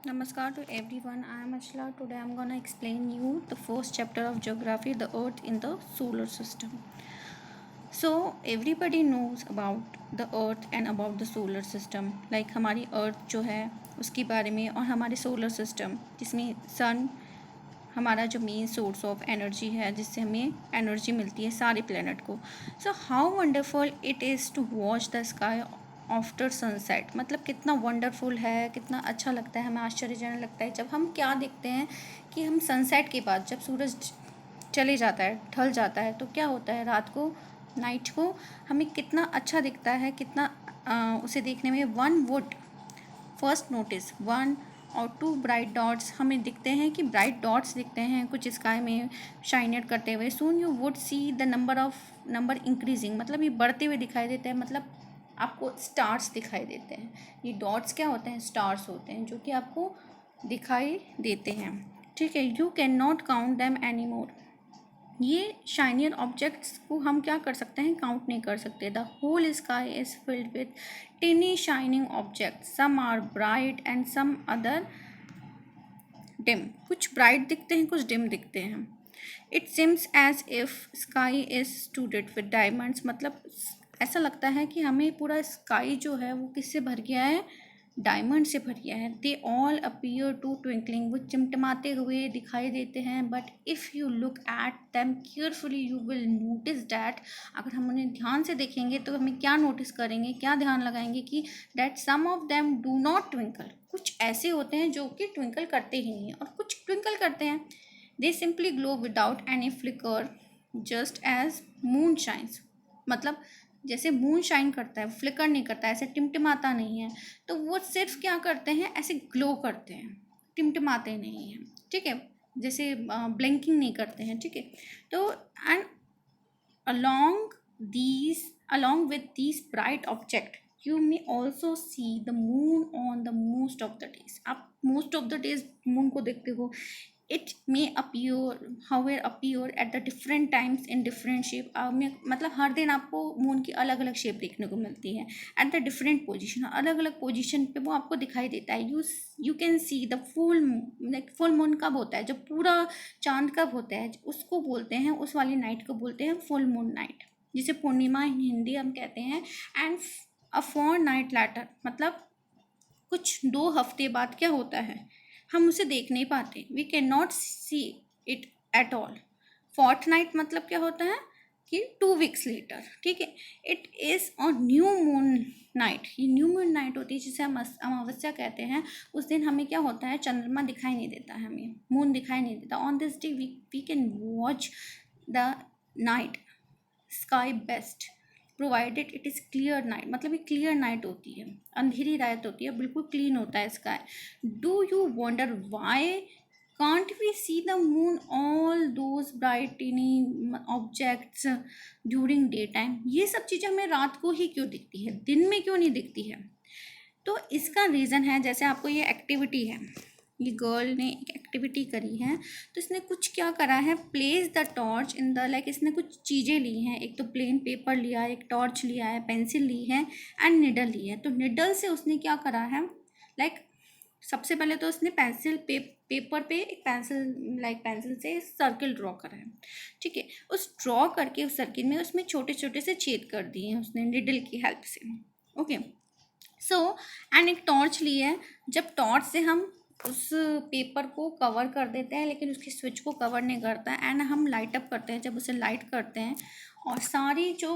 Namaskar to everyone. I am Ashla. Today I am gonna explain you the first chapter of geography, the Earth in the solar system. So everybody knows about the Earth and about the solar system. Like हमारी Earth जो है उसके बारे में और हमारे solar system जिसमें sun हमारा जो मेन सोर्स ऑफ एनर्जी है जिससे हमें एनर्जी मिलती है सारे प्लेनेट को. So how wonderful it is to watch the sky after sunset. मतलब कितना वंडरफुल है, कितना अच्छा लगता है, हमें आश्चर्यजनक लगता है जब हम क्या देखते हैं कि हम सनसेट के बाद जब सूरज चले जाता है, ढल जाता है, तो क्या होता है रात को, नाइट को हमें कितना अच्छा दिखता है, कितना उसे देखने में one would first notice one और टू ब्राइट डॉट्स हमें दिखते हैं कि ब्राइट डॉट्स दिखते हैं कुछ स्काई में शाइनेट करते हुए. Soon you would see the number increasing. मतलब ये बढ़ते हुए दिखाई देते हैं, मतलब आपको स्टार्स दिखाई देते हैं. ये डॉट्स क्या होते हैं? स्टार्स होते हैं जो कि आपको दिखाई देते हैं. ठीक है. You can not count them any more. ये शाइनियर ऑब्जेक्ट्स को हम क्या कर सकते हैं? काउंट नहीं कर सकते. The whole sky is filled with tiny shining objects. Some are bright and some other dim. कुछ ब्राइट दिखते हैं, कुछ डिम दिखते हैं. It seems as if sky is studded with diamonds. मतलब ऐसा लगता है कि हमें पूरा स्काई जो है वो किससे भर गया है? डायमंड से भर गया है. They all appear to twinkling. वो चिमटमाते हुए दिखाई देते हैं. But if you look at them carefully you will notice that. अगर हम उन्हें ध्यान से देखेंगे तो हमें क्या नोटिस करेंगे, क्या ध्यान लगाएंगे कि that some of them do not twinkle. कुछ ऐसे होते हैं जो कि ट्विंकल करते ही नहीं हैं और कुछ ट्विंकल करते हैं. They simply glow without any flicker just as moon shines. मतलब जैसे मून शाइन करता है, फ्लिकर नहीं करता, ऐसे टिमटिमाता नहीं है. तो वो सिर्फ क्या करते हैं? ऐसे ग्लो करते हैं, टिमटिमाते नहीं हैं. ठीक है. जैसे ब्लिंकिंग नहीं करते हैं. ठीक है. तो and along along with these bright object you may also see the moon on the most of the days. आप most of the days moon को देखते हो. it may appear at the different times in different shape. मतलब हर दिन आपको moon की अलग अलग शेप देखने को मिलती है. एट द डिफरेंट पोजिशन, अलग अलग पोजिशन पे वो आपको दिखाई देता है. You can see the full moon कब होता है? जब पूरा चांद कब होता है उसको बोलते हैं, उस वाली नाइट को बोलते हैं फुल मून नाइट, जिसे पूर्णिमा इन हिंदी हम कहते हैं. And a fortnight later. मतलब कुछ 2 हफ्ते बाद क्या होता है? हम उसे देख नहीं पाते. We can not see it at all. Fourth night मतलब क्या होता है कि 2 वीक्स लेटर. ठीक है. It is a new moon night. ये न्यू मून नाइट होती है जिसे हम अमावस्या कहते हैं. उस दिन हमें क्या होता है? चंद्रमा दिखाई नहीं देता है, हमें मून दिखाई नहीं देता. On this day we can watch the night sky best provided it is clear night. मतलब ये क्लियर नाइट होती है, अंधेरी रात होती है, बिल्कुल क्लीन होता है sky. Do you wonder why can't we see the moon all those bright tiny objects during day time. ये सब चीज़ें हमें रात को ही क्यों दिखती है, दिन में क्यों नहीं दिखती है? तो इसका रीज़न है, जैसे आपको ये एक्टिविटी है, ये गर्ल ने एक एक्टिविटी करी है. तो इसने कुछ क्या करा है? Place the torch in the like. इसने कुछ चीज़ें ली हैं. एक तो प्लेन पेपर लिया है, एक टॉर्च लिया है, पेंसिल ली है एंड निडल ली है. तो निडल से उसने क्या करा है? लाइक सबसे पहले तो उसने पेपर पे एक पेंसिल से सर्किल ड्रॉ करा है. ठीक है. उस ड्रॉ करके उस सर्किल में उसमें छोटे छोटे से छेद कर दिए हैं उसने निडल की हेल्प से. ओके. सो एंड एक टॉर्च ली है. जब टॉर्च से हम उस पेपर को कवर कर देते हैं लेकिन उसकी स्विच को कवर नहीं करता है एंड हम लाइट अप करते हैं. जब उसे लाइट करते हैं और सारी जो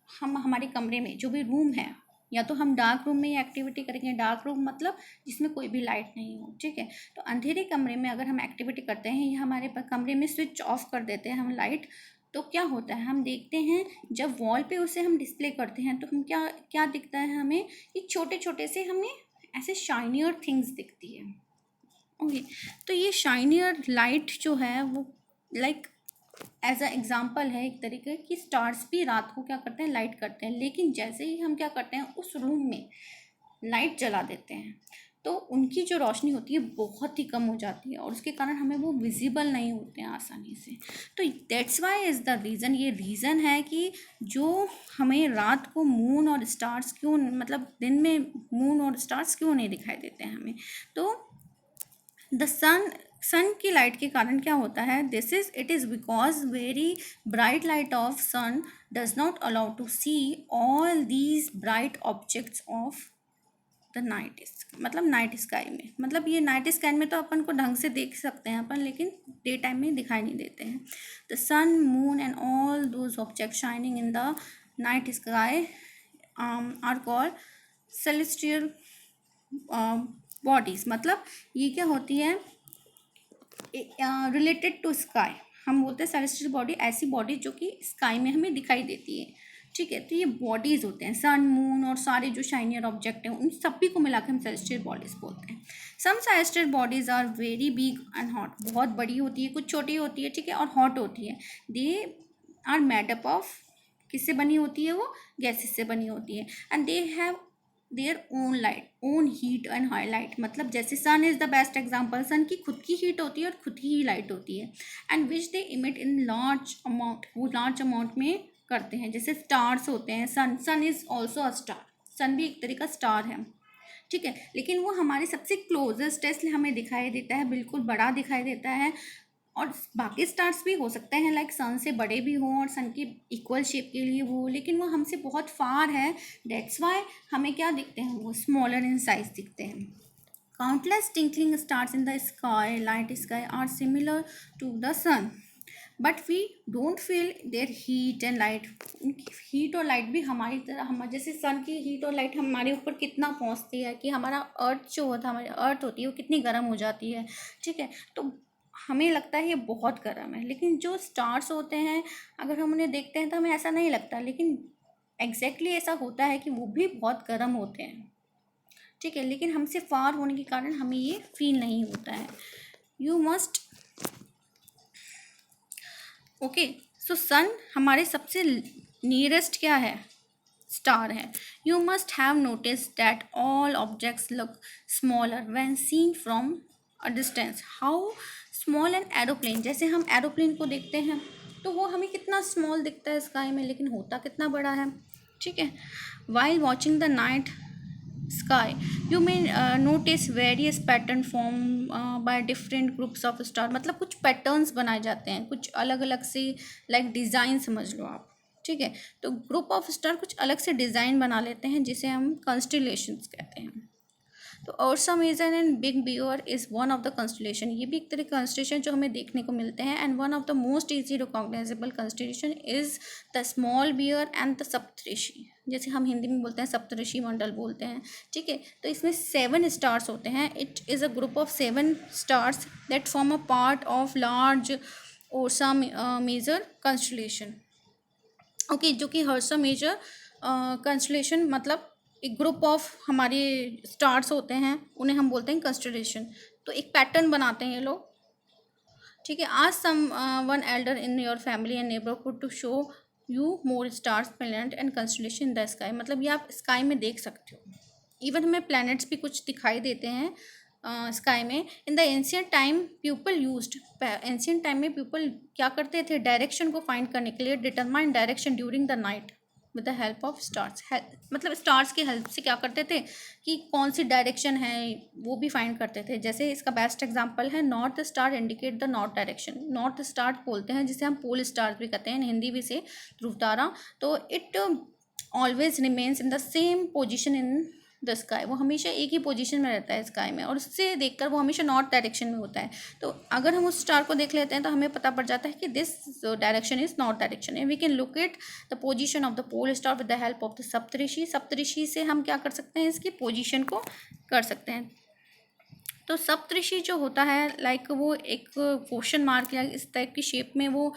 हम हमारे कमरे में जो भी रूम है, या तो हम डार्क रूम में ये एक्टिविटी करेंगे. डार्क रूम मतलब जिसमें कोई भी लाइट नहीं हो. ठीक है. तो अंधेरे कमरे में अगर हम एक्टिविटी करते हैं या हमारे कमरे में स्विच ऑफ कर देते हैं हम लाइट, तो क्या होता है? हम देखते हैं जब वॉल पे उसे हम डिस्प्ले करते हैं तो हम क्या क्या दिखता है हमें? ये छोटे छोटे से हमें ऐसे शाइनियर थिंग्स दिखती है. ओके. तो ये शाइनियर लाइट जो है वो लाइक एज अ एग्जाम्पल है एक तरीके की. स्टार्स भी रात को क्या करते हैं? लाइट करते हैं. लेकिन जैसे ही हम क्या करते हैं? उस रूम में लाइट जला देते हैं तो उनकी जो रोशनी होती है बहुत ही कम हो जाती है और उसके कारण हमें वो विजिबल नहीं होते हैं आसानी से. तो that's why is the reason. ये रीज़न है कि जो हमें रात को मून और स्टार्स क्यों, मतलब दिन में मून और स्टार्स क्यों नहीं दिखाई देते हैं हमें. तो द सन की लाइट के कारण क्या होता है, it is because very bright light of sun does not allow to see all these bright objects of the night, मतलब नाइट स्काई में, मतलब ये नाइट स्काई में तो अपन को ढंग से देख सकते हैं अपन, लेकिन डे टाइम में दिखाई नहीं देते हैं। The sun, moon and all those object shining in the night sky are called celestial bodies. मतलब ये क्या होती है, रिलेटेड टू स्काई। हम बोलते हैं सेलेस्टियल बॉडी ऐसी बॉडी जो कि स्काई में हमें दिखाई देती है, ठीक है। तो ये बॉडीज़ होते हैं, सन, मून और सारे जो शाइनियर ऑब्जेक्ट हैं उन सभी को मिलाकर हम सेलेस्टियल बॉडीज़ बोलते हैं। Some celestial bodies are very big and hot, बहुत बड़ी होती है, कुछ छोटी होती है, ठीक है, और हॉट होती है। They are made up of, किससे बनी होती है वो, गैसेस से बनी होती है। And they have their own light, own heat and highlight. मतलब जैसे सन इज़ द बेस्ट एग्जाम्पल, सन की खुद की हीट होती है और खुद की ही लाइट होती है। And which they emit in large amount, वो लार्ज अमाउंट में करते हैं। जैसे स्टार्स होते हैं, सन इज़ ऑल्सो अ स्टार, सन भी एक तरह का स्टार है, ठीक है, लेकिन वो हमारे सबसे क्लोजेस्ट है, इसलिए हमें दिखाई देता है, बिल्कुल बड़ा दिखाई देता है। और बाकी स्टार्स भी हो सकते हैं लाइक सन से बड़े भी हों और सन के इक्वल शेप के लिए वो, लेकिन वो हमसे बहुत फार है, दैट्स वाई हमें क्या दिखते हैं, वो स्मॉलर इन साइज दिखते हैं। Countless twinkling stars in the sky, light sky are similar to the sun, but we don't feel their heat and light. उनकी हीट और लाइट भी हमारी तरह, हम जैसे सन की हीट और लाइट हमारे ऊपर कितना पहुंचती है कि हमारा अर्थ जो होता है, हमारी अर्थ होती है वो कितनी गर्म हो जाती है, ठीक है। तो हमें लगता है ये बहुत गर्म है, लेकिन जो स्टार्स होते हैं अगर हम उन्हें देखते हैं तो हमें ऐसा नहीं लगता, लेकिन एग्जैक्टली ऐसा होता है कि वो भी बहुत गर्म होते हैं, ठीक है, लेकिन हमसे फार होने के कारण हमें ये फील नहीं होता है। You must okay, so sun हमारे सबसे नियरेस्ट क्या है, स्टार है। You must have notice that all objects look smaller when seen from a distance. How small an aeroplane, जैसे हम एरोप्लेन को देखते हैं तो वो हमें कितना स्मॉल दिखता है स्काई में, लेकिन होता कितना बड़ा है, ठीक है। While watching the night sky you may notice various pattern formed by different groups of star। मतलब कुछ पैटर्न्स बनाए जाते हैं कुछ अलग अलग से, लाइक डिज़ाइन समझ लो आप, ठीक है। तो ग्रुप ऑफ स्टार कुछ अलग से डिज़ाइन बना लेते हैं जिसे हम कंस्टेलेशंस कहते हैं। तो Ursa Major and big bear is one of the constellation, ये भी एक तरह कंस्टेलेशन जो हमें देखने को मिलते हैं। And one of the most easy recognizable constellation is the small bear and the Saptarishi, जैसे हम हिंदी में बोलते हैं सप्तऋषि मंडल बोलते हैं, ठीक है। तो इसमें 7 स्टार्स होते हैं, it is a group of 7 stars that form a part of large Ursa Major constellation, okay, जो कि हर्षा मेजर कंस्टेलेशन, मतलब एक ग्रुप ऑफ हमारे स्टार्स होते हैं उन्हें हम बोलते हैं कंस्टेलेशन। तो एक पैटर्न बनाते हैं ये लोग, ठीक है। आज someone elder in your family and neighbourhood to show you more stars, planet and constellation in the sky. मतलब ये आप स्काई में देख सकते हो, इवन हमें प्लैनेट्स भी कुछ दिखाई देते हैं स्काई में। इन the ancient time people used, ancient time में पीपल क्या करते थे, डायरेक्शन को फाइंड करने के लिए determine direction during the night with the help of stars. मतलब स्टार्स की हेल्प से क्या करते थे कि कौन सी डायरेक्शन है वो भी फाइंड करते थे। जैसे इसका बेस्ट एग्जांपल है north star indicate the north direction, north star बोलते हैं जिसे हम पोल स्टार भी कहते हैं हिंदी भी से, ध्रुव तारा। तो it always remains in the same position in the sky, वो हमेशा एक ही पोजीशन में रहता है स्काई में, और उससे देखकर वो हमेशा नॉर्थ डायरेक्शन में होता है। तो अगर हम उस स्टार को देख लेते हैं तो हमें पता पड़ जाता है कि this direction is north direction है। We can locate the position of the pole star with the help of the Saptarishi, Saptarishi से हम क्या कर सकते हैं, इसकी पोजीशन को कर सकते हैं। तो सप्तऋषि जो होता है लाइक वो एक क्वेश्चन मार्क या इस टाइप की शेप में वो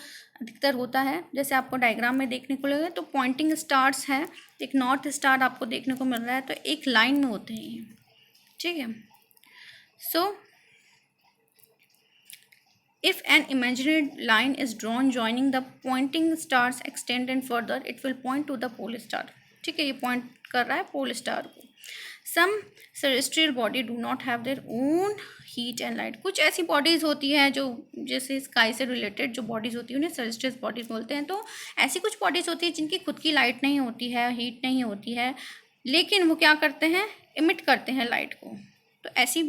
अधिकतर होता है, जैसे आपको डायग्राम में देखने को लगे। तो पॉइंटिंग स्टार्स है, एक नॉर्थ स्टार आपको देखने को मिल रहा है, तो एक लाइन में होते हैं ये, ठीक है। So if an imaginary line is drawn joining the pointing stars extend and further it will point to the pole star, ठीक है, ये पॉइंट कर रहा है पोल स्टार को। Some celestial body do not have their own heat and light, कुछ ऐसी bodies होती हैं जो जैसे स्काई से रिलेटेड जो बॉडीज़ होती हैं उन्हें सेलेस्टियल बॉडीज़ बोलते हैं। तो ऐसी कुछ बॉडीज़ होती है जिनकी खुद की लाइट नहीं होती है, हीट नहीं होती है, लेकिन वो क्या करते हैं, इमिट करते हैं लाइट को। तो ऐसी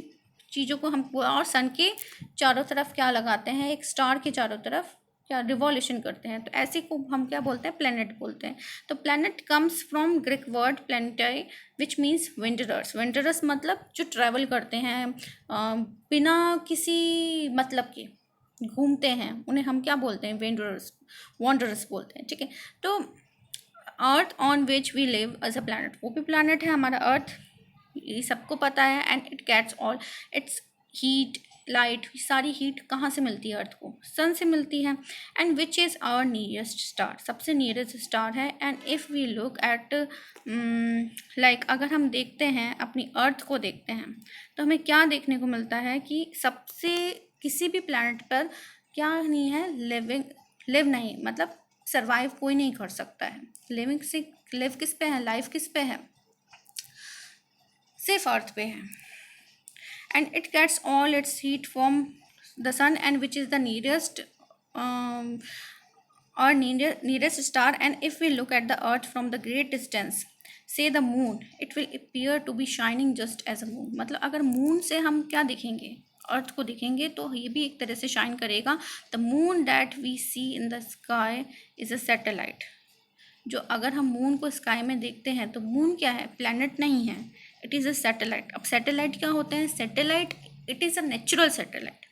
चीज़ों को हम और सन के चारों तरफ क्या लगाते हैं, एक स्टार के चारों तरफ क्या रिवॉल्यूशन करते हैं, तो ऐसे को हम क्या बोलते हैं, प्लैनेट बोलते हैं। तो planet comes from Greek word planetai which means wanderers. Wanderers मतलब जो ट्रैवल करते हैं बिना किसी मतलब के घूमते हैं, उन्हें हम क्या बोलते हैं, वेंडरर्स, वॉन्डरर्स बोलते हैं, ठीक है। तो earth on which we live as a planet, वो भी प्लैनेट है हमारा अर्थ, ये सबको पता है। And it gets all its heat, light, सारी हीट कहाँ से मिलती है अर्थ को, सन से मिलती है। And which is our nearest star, सबसे नियरेस्ट स्टार है। And if we look at like अगर हम देखते हैं अपनी अर्थ को देखते हैं तो हमें क्या देखने को मिलता है कि सबसे किसी भी प्लैनेट पर क्या नहीं है, लिव नहीं, मतलब सर्वाइव कोई नहीं कर सकता है। लिव किस पे है, लाइफ किस पे है, सिर्फ अर्थ पे है। And it gets all its heat from the sun and which is the nearest or nearest star. And if we look at the earth from the great distance, say the moon, it will appear to be shining just as a moon। मतलब अगर moon से हम क्या देखेंगे, अर्थ को देखेंगे, तो ये भी एक तरह से शाइन करेगा। The moon that we see in the sky is a satellite. जो अगर हम मून को स्काई में देखते हैं तो मून क्या है, प्लैनेट नहीं है, इट इज़ अ सैटेलाइट। अब सैटेलाइट क्या होते हैं, satellite it is a natural satellite,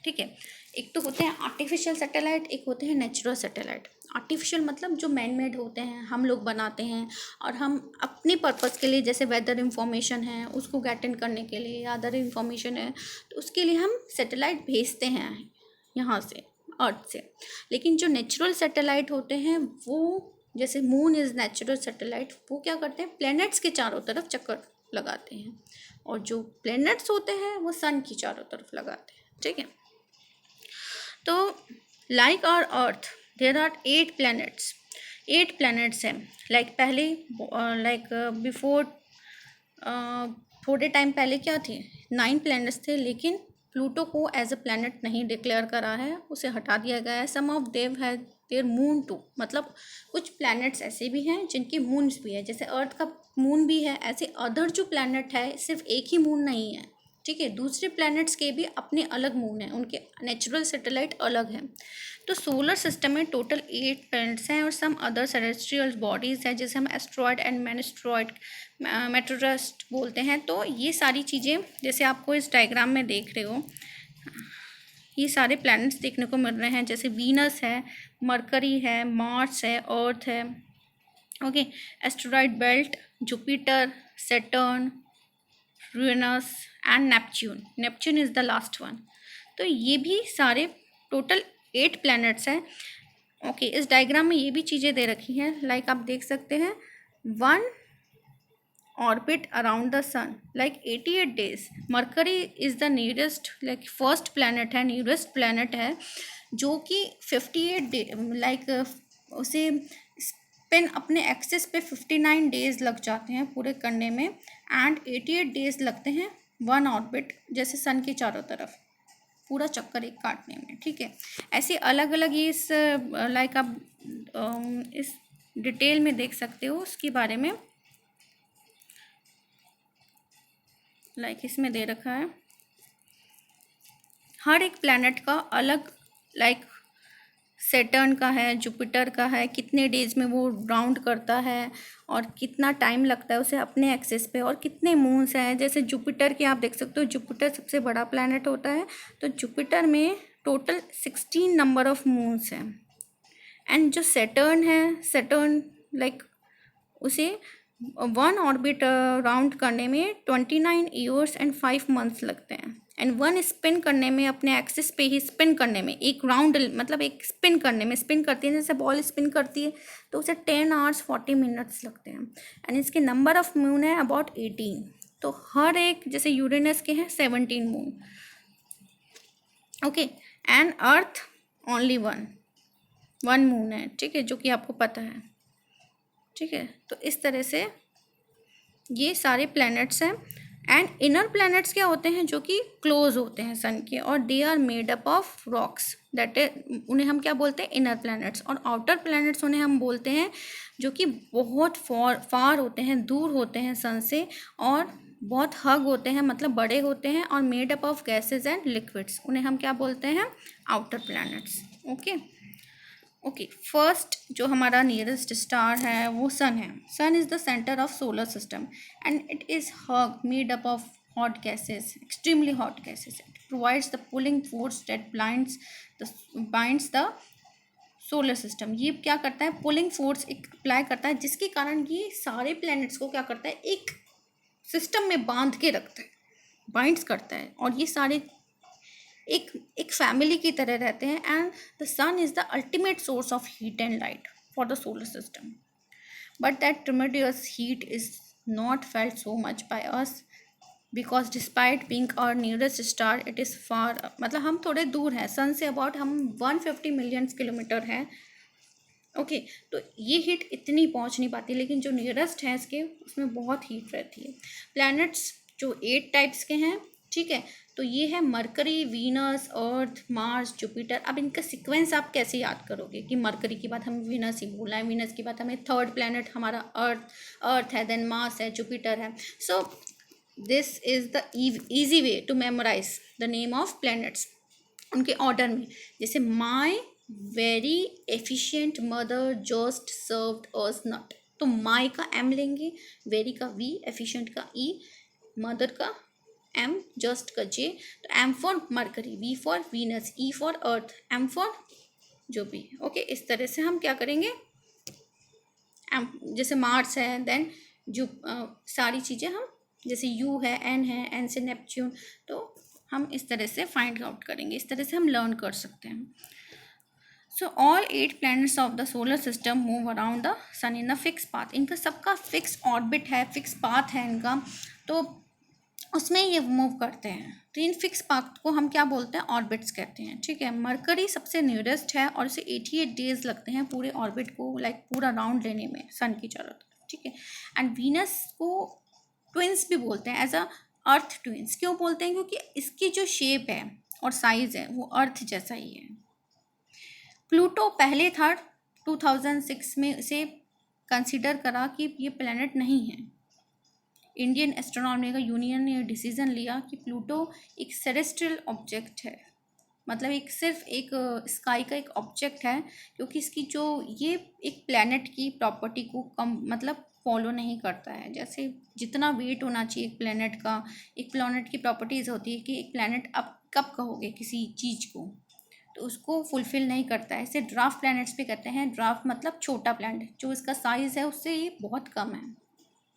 ठीक है। एक तो होते हैं आर्टिफिशियल सैटेलाइट, एक होते हैं नेचुरल सैटेलाइट। आर्टिफिशियल मतलब जो मैन मेड होते हैं, हम लोग बनाते हैं और हम अपने पर्पज़ के लिए, जैसे वेदर इंफॉर्मेशन है उसको अटेंड करने के लिए या अदर इंफॉर्मेशन है, तो उसके लिए हम सैटेलाइट भेजते हैं यहाँ से, अर्थ से। लेकिन जो नेचुरल सैटेलाइट होते हैं वो, जैसे मून इज़ नेचुरल सैटेलाइट, वो क्या करते हैं, प्लैनेट्स के चारों तरफ चक्कर लगाते हैं, और जो प्लैनेट्स होते हैं वो सन की चारों तरफ लगाते हैं, ठीक है। तो like our earth there are 8 planets, 8 planets हैं। लाइक पहले लाइक बिफोर थोड़े टाइम पहले क्या थे, 9 प्लैनेट्स थे, लेकिन प्लूटो को एज अ प्लैनेट नहीं डिक्लेयर करा है, उसे हटा दिया गया है। Some of they have their moon too, मतलब कुछ प्लैनेट्स ऐसे भी हैं जिनकी मून्स भी है, जैसे अर्थ का मून भी है, ऐसे अदर जो प्लैनेट है सिर्फ एक ही मून नहीं है, ठीक है। दूसरे प्लैनेट्स के भी अपने अलग मून हैं, उनके नेचुरल सैटेलाइट अलग हैं। तो सोलर सिस्टम में टोटल 8 प्लैनेट्स हैं और सम अदर सेलेस्टियल बॉडीज़ हैं, जैसे हम एस्ट्रॉयड एंड मेनेस्ट्रॉयड, मेट्रोडस्ट बोलते हैं। तो ये सारी चीज़ें जैसे आपको इस डायग्राम में देख रहे हो, ये सारे प्लैनेट्स देखने को मिल रहे हैं, जैसे वीनस है, मरकरी है, मार्स है, अर्थ है, okay, asteroid belt, Jupiter, Saturn, Uranus and Neptune. Neptune is the last one. तो ये भी सारे टोटल 8 प्लैनेट्स हैं, ओके। इस डायग्राम में ये भी चीज़ें दे रखी हैं, लाइक आप देख सकते हैं 1 orbit around the sun like 88 days. Mercury is the nearest, like first planet है, नियरेस्ट प्लैनेट है, जो कि 58 डे लाइक उसे स्पिन अपने एक्सिस पे 59 डेज लग जाते हैं पूरे करने में, एंड 88 डेज लगते हैं 1 ऑर्बिट, जैसे सन के चारों तरफ पूरा चक्कर एक काटने में, ठीक है। ऐसे अलग अलग ये इस लाइक आप इस डिटेल में देख सकते हो उसके बारे में, लाइक इसमें दे रखा है हर एक प्लैनेट का अलग, लाइक सैटर्न का है, जुपिटर का है, कितने डेज में वो राउंड करता है और कितना टाइम लगता है उसे अपने एक्सिस पे, और कितने मून्स हैं। जैसे जुपिटर के आप देख सकते हो, जुपिटर सबसे बड़ा प्लैनेट होता है, तो जुपिटर में टोटल 16 नंबर ऑफ मून्स हैं। एंड जो सैटर्न है, सैटर्न लाइक उसे 1 ऑर्बिट राउंड करने में 29 ईयर्स एंड 5 मंथ्स लगते हैं, एंड 1 स्पिन करने में, अपने एक्सिस पे ही स्पिन करने में, एक राउंड मतलब एक स्पिन करने में, स्पिन करती है जैसे बॉल स्पिन करती है, तो उसे 10 आवर्स 40 मिनट्स लगते हैं। एंड इसके नंबर ऑफ मून है अबाउट 18। तो हर एक, जैसे यूरेनस के हैं 17 moon, okay. And earth only one moon है, ठीक है, जो कि आपको पता है, ठीक है। तो इस तरह से ये सारे प्लैनेट्स हैं। एंड इनर प्लैनेट्स क्या होते हैं, जो कि क्लोज होते हैं सन के, और they are made up of rocks, that is उन्हें हम क्या बोलते हैं, इनर प्लैनेट्स। और आउटर प्लैनेट्स उन्हें हम बोलते हैं जो कि बहुत फार होते हैं, दूर होते हैं सन से, और बहुत हग होते हैं, मतलब बड़े होते हैं, और made up of gases and liquids, उन्हें हम क्या बोलते हैं, outer planets. Okay okay, first जो हमारा नियरेस्ट स्टार है वो सन है। Sun is the centre of solar system and it is huge made up of hot gases, extremely hot gases. It provides the pulling force that binds the solar system. ये क्या करता है, pulling force एक apply करता है, जिसके कारण ये सारे प्लैनेट्स को क्या करता है, एक सिस्टम में बांध के रखता है, बाइंड्स करता है, और ये सारे एक एक फैमिली की तरह रहते हैं। And the sun is the ultimate source of heat and light for the solar system, but that tremendous heat is not felt so much by us because despite being our nearest star it is far, मतलब हम थोड़े दूर हैं सन से, about हम 150 million kilometre हैं। Okay तो ये हीट इतनी पहुंच नहीं पाती, लेकिन जो नियरेस्ट है इसके उसमें बहुत हीट रहती है। प्लैनेट्स जो 8 टाइप्स के हैं, ठीक है, तो ये है मरकरी, वीनस, अर्थ, मार्स, जुपिटर। अब इनका सीक्वेंस आप कैसे याद करोगे कि मरकरी के बाद हमें वीनस ही बोलना है, वीनस के बाद हमें थर्ड प्लैनेट हमारा अर्थ है, देन मार्स है, जुपिटर है। So this is the easy way to memorize the name of planets उनके ऑर्डर में। जैसे my very efficient mother just served us nut, तो माई का एम लेंगे, वेरी का वी, एफिशिएंट का ई, मदर का एम, जस्ट का जे। तो M for Mercury, V for Venus, E for Earth, M for जो भी। ओके इस तरह से हम क्या करेंगे, एम जैसे मार्स है, देन जो सारी चीज़ें हम जैसे यू है, एन है, एन से नेपच्यून, तो हम इस तरह से फाइंड आउट करेंगे, इस तरह से हम लर्न कर सकते हैं। So all 8 planets of the solar system move around the sun in a fix path. इनका सबका फिक्स ऑर्बिट है, फिक्स पाथ है इनका, तो उसमें ये मूव करते हैं। तो इन फिक्स पाथ को हम क्या बोलते हैं, ऑर्बिट्स कहते हैं, ठीक है। मरकरी सबसे नियरेस्ट है और इसे 88 डेज लगते हैं पूरे ऑर्बिट को, लाइक पूरा राउंड लेने में सन की चारों तरफ, ठीक है। एंड वीनस को ट्विंस भी बोलते हैं, एज अ अर्थ ट्विंस। क्यों बोलते हैं, क्योंकि इसकी जो शेप है और साइज है वो अर्थ जैसा ही है। प्लूटो पहले था 2006 में इसे कंसीडर करा कि ये प्लैनेट नहीं है। इंडियन एस्ट्रोनॉमिकल यूनियन ने डिसीजन लिया कि प्लूटो एक सेरेस्ट्रियल ऑब्जेक्ट है, मतलब एक सिर्फ एक स्काई का एक ऑब्जेक्ट है, क्योंकि इसकी जो ये एक प्लैनेट की प्रॉपर्टी को कम मतलब फॉलो नहीं करता है। जैसे जितना वेट होना चाहिए एक प्लैनेट की प्रॉपर्टीज़ होती है कि एक प्लैनेट अब कब कहोगे किसी चीज़ को, तो उसको फुलफिल नहीं करता है। इसे ड्राफ्ट प्लैनेट्स भी कहते हैं। ड्राफ्ट मतलब छोटा प्लैनेट, जो इसका साइज़ है उससे ये बहुत कम है।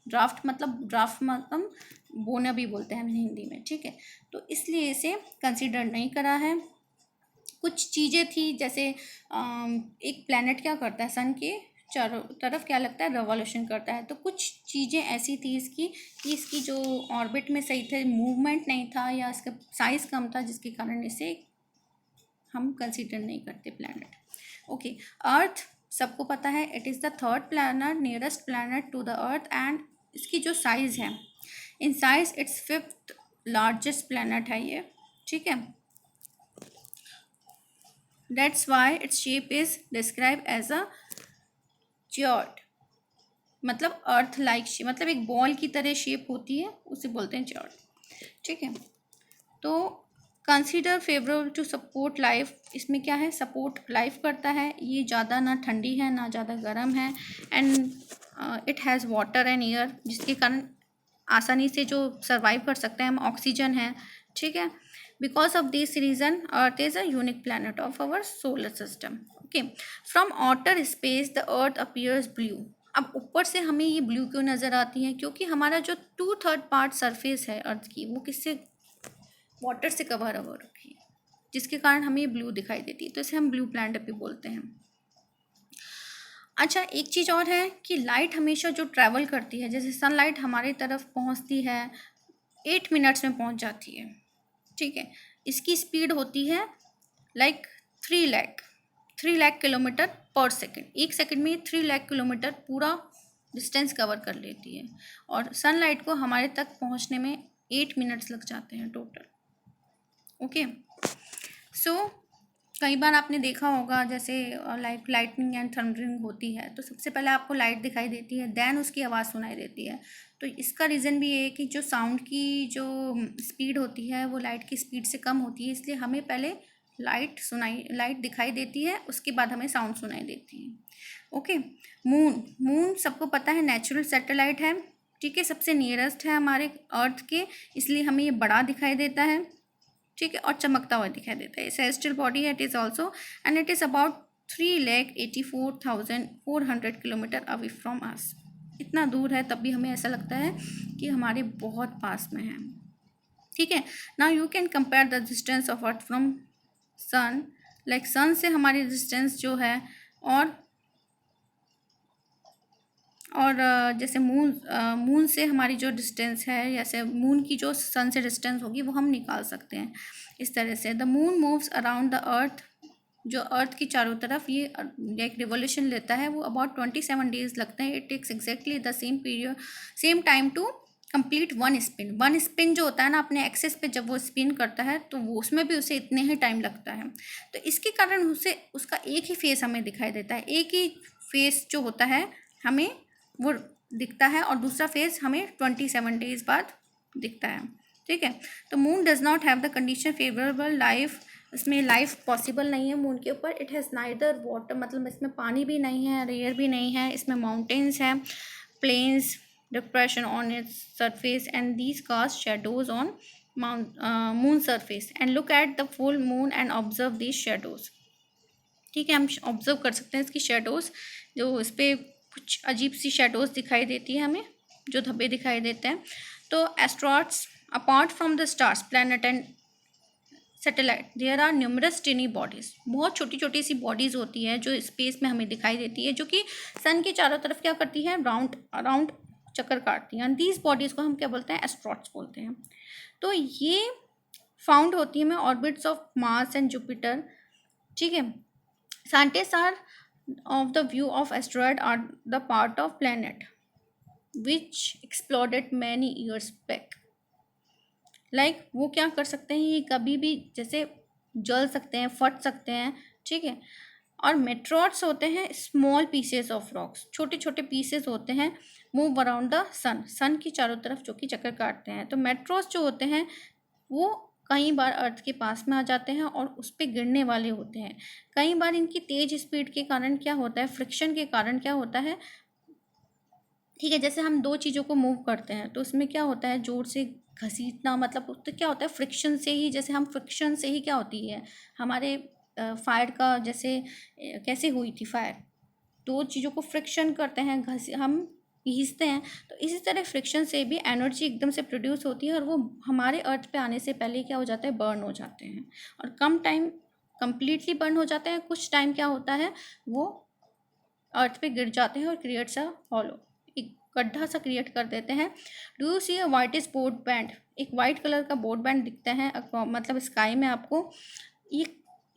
ड्राफ्ट मतलब बोना भी बोलते हैं हम हिंदी में, ठीक है। तो इसलिए इसे कंसिडर नहीं करा है। कुछ चीज़ें थी, जैसे एक प्लैनेट क्या करता है, सन के चारों तरफ क्या लगता है, रेवोल्यूशन करता है। तो कुछ चीज़ें ऐसी थी इसकी कि इसकी जो ऑर्बिट में सही थे, मूवमेंट नहीं था या इसका साइज़ कम था, जिसके कारण इसे हम कंसीडर नहीं करते प्लैनेट। ओके अर्थ सबको पता है, it is the third planet, nearest planet to the earth, and इसकी जो साइज़ है, in size it's 5th largest planet है ये, ठीक है। That's why its shape is describe as a च्योट, मतलब अर्थ लाइक शेप, मतलब एक बॉल की तरह शेप होती है, उसे बोलते हैं च्योट, ठीक है। तो consider favourable to support life, इसमें क्या है, सपोर्ट लाइफ करता है। ये ज़्यादा ना ठंडी है ना ज़्यादा गर्म है, and it has water and air, जिसके कारण आसानी से जो सर्वाइव कर सकते हैं हम, ऑक्सीजन है, ठीक है। Because of this reason Earth is a unique planet of our solar system. Okay from outer space the Earth appears blue. अब ऊपर से हमें ये ब्लू क्यों नज़र आती है, क्योंकि हमारा जो 2/3 पार्ट सरफेस है अर्थ की, वो किससे, वाटर से कवर हो रखी है, जिसके कारण हमें ये ब्लू दिखाई देती है। तो इसे हम ब्लू प्लैनेट भी बोलते हैं। अच्छा एक चीज़ और है कि लाइट हमेशा जो ट्रैवल करती है, जैसे सनलाइट हमारी तरफ पहुंचती है 8 मिनट्स में पहुंच जाती है, ठीक है। इसकी स्पीड होती है लाइक 3 लाख किलोमीटर पर सेकेंड। एक सेकेंड में 3 लाख किलोमीटर पूरा डिस्टेंस कवर कर लेती है, और सनलाइट को हमारे तक पहुंचने में 8 मिनट्स लग जाते हैं टोटल। ओके सो कई बार आपने देखा होगा जैसे लाइक लाइटनिंग एंड थंडरिंग होती है तो सबसे पहले आपको लाइट दिखाई देती है, देन उसकी आवाज़ सुनाई देती है। तो इसका रीज़न भी ये है कि जो साउंड की जो स्पीड होती है वो लाइट की स्पीड से कम होती है, इसलिए हमें पहले लाइट दिखाई देती है, उसके बाद हमें साउंड सुनाई देती है। ओके। मून सबको पता है नेचुरल सैटेलाइट है, ठीक है, सबसे नियरेस्ट है हमारे अर्थ के, इसलिए हमें ये बड़ा दिखाई देता है, ठीक है, और चमकता हुआ दिखाई देता है। सेलेस्टियल बॉडी है, it is also and it is about 3,84,400 kilometre away from us. इतना दूर है तब भी हमें ऐसा लगता है कि हमारे बहुत पास में है, ठीक है। Now you can compare the distance of earth from sun, like sun से हमारी डिस्टेंस जो है, और जैसे मून से हमारी जो डिस्टेंस है, जैसे मून की जो सन से डिस्टेंस होगी वो हम निकाल सकते हैं इस तरह से। The moon moves around the earth, जो अर्थ की चारों तरफ ये एक रिवोल्यूशन लेता है, वो अबाउट 27 डेज लगते हैं। It takes exactly the same time to complete one spin जो होता है ना अपने एक्सेस पे, जब वो स्पिन करता है तो वो उसमें भी उसे इतने ही टाइम लगता है। तो इसके कारण उसे उसका एक ही फेस हमें दिखाई देता है, एक ही फेस जो होता है हमें वो दिखता है, और दूसरा फेज हमें 27 डेज बाद दिखता है, ठीक है। तो moon does not have the condition favourable life, इसमें लाइफ पॉसिबल नहीं है मून के ऊपर। इट हैज़ नाइदर वाटर, मतलब इसमें पानी भी नहीं है, एयर भी नहीं है, इसमें माउंटेन्स है, plains, depression on its surface and these cast shadows on moon surface and look at the full moon and observe these shadows, ठीक है। हम ऑब्जर्व कर सकते हैं इसकी शेडोज, जो इस पर कुछ अजीब सी शेडोज दिखाई देती है हमें, जो धब्बे दिखाई देते हैं। तो asteroids apart from the stars planet and satellite there are numerous tiny bodies, बहुत छोटी छोटी सी बॉडीज़ होती है जो स्पेस में हमें दिखाई देती है, जो कि सन के चारों तरफ क्या करती है, राउंड चक्कर काटती हैं। दीज बॉडीज़ को हम क्या बोलते हैं, एस्ट्रॉइड्स बोलते हैं। तो ये फाउंड होती है में orbits of Mars and Jupiter, ठीक है। Scientist are of the view of asteroid are the part of planet which exploded many years back, like वो क्या कर सकते हैं, ये कभी भी जैसे जल सकते हैं, फट सकते हैं, ठीक है। और मेट्रॉइड्स होते हैं स्मॉल पीसेस ऑफ रॉक्स, छोटे छोटे पीसेस होते हैं, मूव अराउंड द सन की चारों तरफ जो कि चक्कर काटते हैं। तो मेट्रॉइड्स जो होते हैं वो कई बार अर्थ के पास में आ जाते हैं और उस पर गिरने वाले होते हैं। कई बार इनकी तेज स्पीड के कारण क्या होता है, फ्रिक्शन के कारण क्या होता है, ठीक है, जैसे हम दो चीज़ों को मूव करते हैं तो उसमें क्या होता है, जोर से घसीटना, मतलब तो क्या होता है, फ्रिक्शन से ही, जैसे हम फ्रिक्शन से ही क्या होती है हमारे फायर का, जैसे कैसे हुई थी फायर, दो चीज़ों को फ्रिक्शन करते हैं, हम घीसते हैं, तो इसी तरह फ्रिक्शन से भी एनर्जी एकदम से प्रोड्यूस होती है और वो हमारे अर्थ पे आने से पहले क्या हो जाता है, बर्न हो जाते हैं, और कम टाइम कंप्लीटली बर्न हो जाते हैं, कुछ टाइम क्या होता है वो अर्थ पे गिर जाते हैं और क्रिएट्स अ हॉलो, एक गड्ढा सा क्रिएट कर देते हैं। Do you see a whitish broad band, एक वाइट कलर का बोर्ड बैंड दिखता है मतलब स्काई में आपको,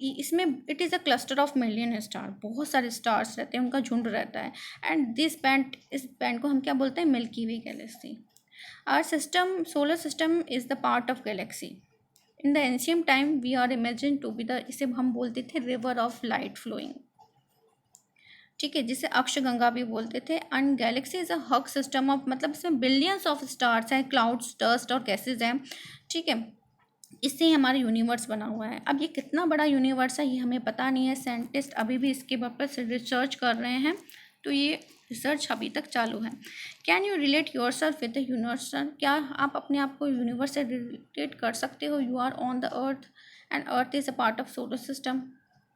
इसमें it is a cluster of million star, बहुत सारे स्टार्स रहते हैं, उनका झुंड रहता है। एंड इस बैंड को हम क्या बोलते हैं, Milky Way galaxy. Our system, solar system is the part of galaxy. In the ancient time we are imagine to be the, इसे हम बोलते थे रिवर ऑफ लाइट फ्लोइंग, ठीक है, जिसे अक्षगंगा भी बोलते थे। And Galaxy is a hug system of, मतलब इसमें बिलियंस ऑफ स्टार्स हैं, क्लाउड्स, डस्ट और गैसेज हैं, ठीक है। इससे ही हमारा यूनिवर्स बना हुआ है। अब ये कितना बड़ा यूनिवर्स है ये हमें पता नहीं है, साइंटिस्ट अभी भी इसके ऊपर रिसर्च कर रहे हैं, तो ये रिसर्च अभी तक चालू है। Can you relate your self with the universe, क्या आप अपने आप को यूनिवर्स से रिलेट कर सकते हो। You are on the earth and Earth is a part of solar system,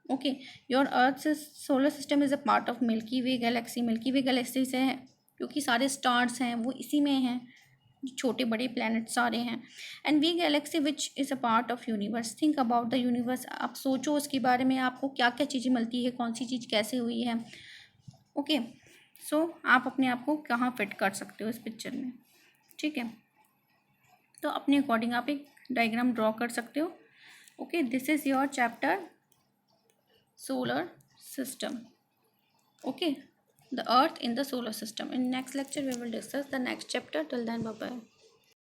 okay. Your Earth solar system is a part of Milky Way galaxy, Milky Way galaxy से है क्योंकि सारे स्टार्स हैं वो इसी में हैं, छोटे बड़े प्लैनेट सारे हैं। And we galaxy which is a part of universe, think about the universe, आप सोचो उसके बारे में, आपको क्या क्या चीज़ें मिलती है, कौन सी चीज़ कैसे हुई है, ओके। सो आप अपने आप को कहाँ फिट कर सकते हो इस पिक्चर में, ठीक है। तो अपने अकॉर्डिंग आप एक डायग्राम ड्रॉ कर सकते हो, okay. This is your chapter solar system, okay, the earth in the solar system. In next lecture we will discuss the next chapter. Till then, bye bye.